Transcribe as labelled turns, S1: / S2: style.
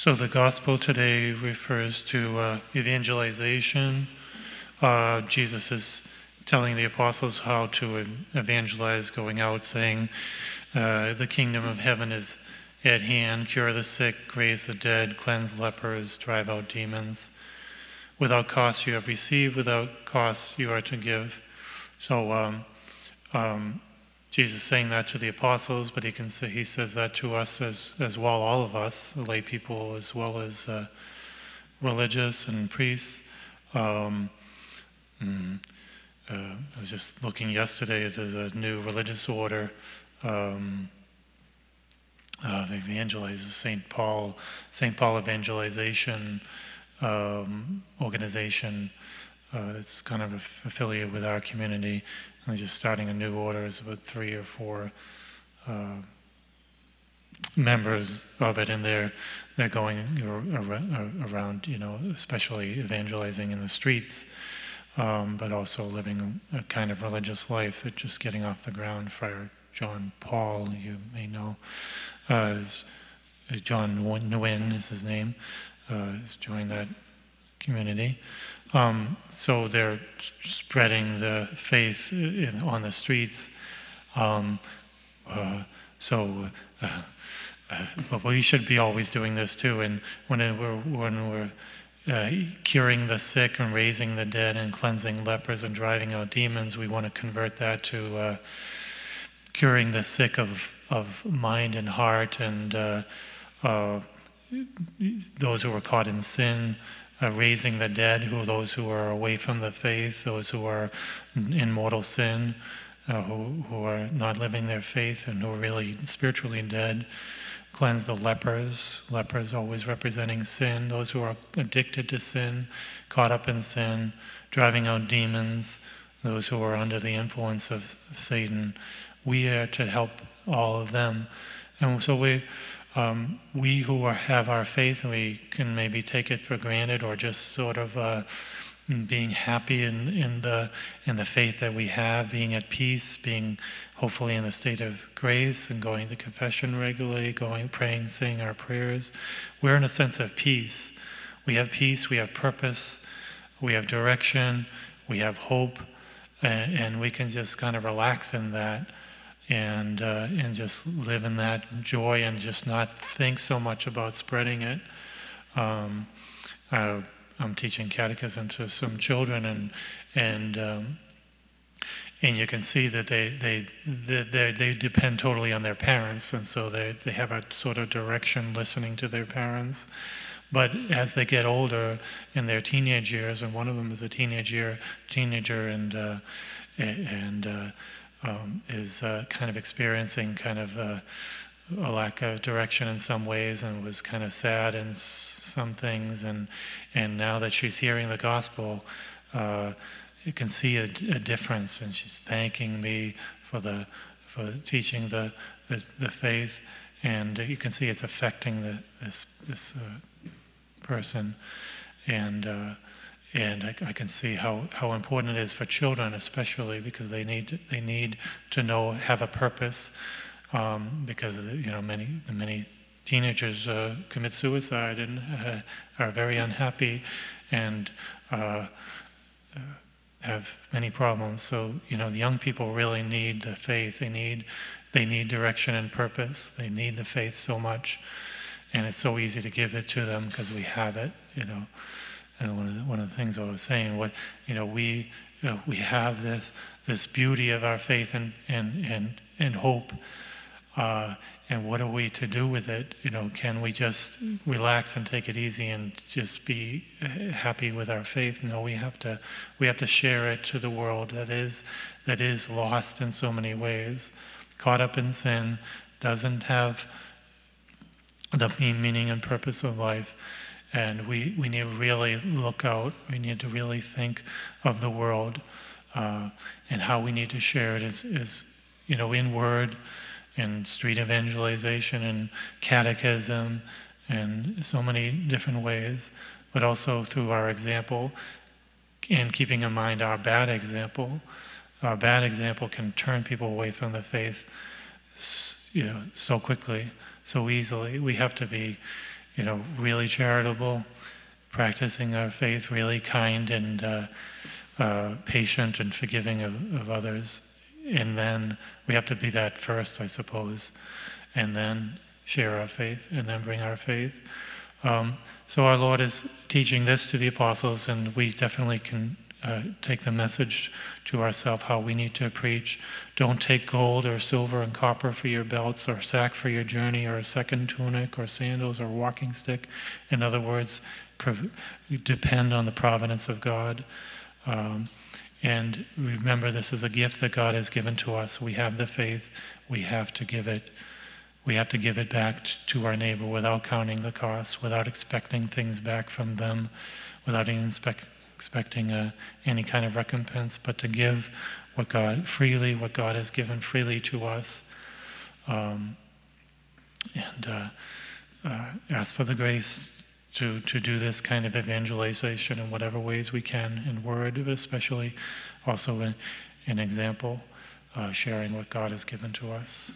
S1: So the gospel today refers to evangelization. Jesus is telling the apostles how to evangelize, going out saying, the kingdom of heaven is at hand, cure the sick, raise the dead, cleanse lepers, drive out demons. Without cost you have received, without cost you are to give. So Jesus is saying that to the apostles, but he says that to us as well, all of us, lay people as well as religious and priests. I was just looking yesterday, there's a new religious order of Evangelizers, St. Paul Evangelization organization. It's kind of affiliated with our community. And they're just starting a new order. There's about 3 or 4 members of it, and they're going around, especially evangelizing in the streets, but also living a kind of religious life. They're just getting off the ground. Friar John Paul, you may know, John Nguyen is his name, has joined that community. So they're spreading the faith on the streets. But we should be always doing this too. And when we're curing the sick and raising the dead and cleansing lepers and driving out demons, we want to convert that to curing the sick of mind and heart, and those who are caught in sin, raising the dead, those who are away from the faith, those who are in mortal sin, who are not living their faith and who are really spiritually dead. Cleanse the lepers always representing sin, those who are addicted to sin, caught up in sin, driving out demons, those who are under the influence of Satan. We are to help all of them. And so we who have our faith, and we can maybe take it for granted, or just sort of being happy in the faith that we have, being at peace, being hopefully in the state of grace, and going to confession regularly, praying, saying our prayers. We're in a sense of peace. We have peace, we have purpose, we have direction, we have hope, and we can just kind of relax in that. And just live in that joy and just not think so much about spreading it. I'm teaching catechism to some children, and you can see that they depend totally on their parents, and so they have a sort of direction listening to their parents. But as they get older in their teenage years, and one of them is a teenager and is kind of experiencing kind of a lack of direction in some ways, and was kind of sad in some things, and now that she's hearing the gospel, you can see a difference, and she's thanking me for teaching the faith, and you can see it's affecting this person, and I can see how important it is for children, especially because they need to know, have a purpose, because many teenagers commit suicide and are very unhappy and have many problems. So the young people really need the faith. They need direction and purpose. They need the faith so much, and it's so easy to give it to them because we have it. And one of the things I was saying, we have this beauty of our faith and hope, and what are we to do with it? Can we just relax and take it easy and just be happy with our faith? No, we have to share it to the world that is lost in so many ways, caught up in sin, doesn't have the meaning and purpose of life. And we need to really look out. We need to really think of the world, and how we need to share it is in word, in street evangelization, and catechism, and so many different ways, but also through our example, and keeping in mind our bad example. Our bad example can turn people away from the faith, so quickly, so easily. We have to be really charitable, practicing our faith, really kind and patient and forgiving of others. And then we have to be that first, I suppose, and then share our faith, and then bring our faith. So our Lord is teaching this to the apostles, and we definitely can take the message to ourselves how we need to preach. Don't take gold or silver and copper for your belts, or sack for your journey, or a second tunic, or sandals, or walking stick. In other words, depend on the providence of God. And remember, this is a gift that God has given to us. We have the faith. We have to give it. We have to give it back to our neighbor without counting the cost, without expecting things back from them, without even expecting any kind of recompense, but to give what God has given freely to us, and ask for the grace to do this kind of evangelization in whatever ways we can, in word, but especially also in example, sharing what God has given to us.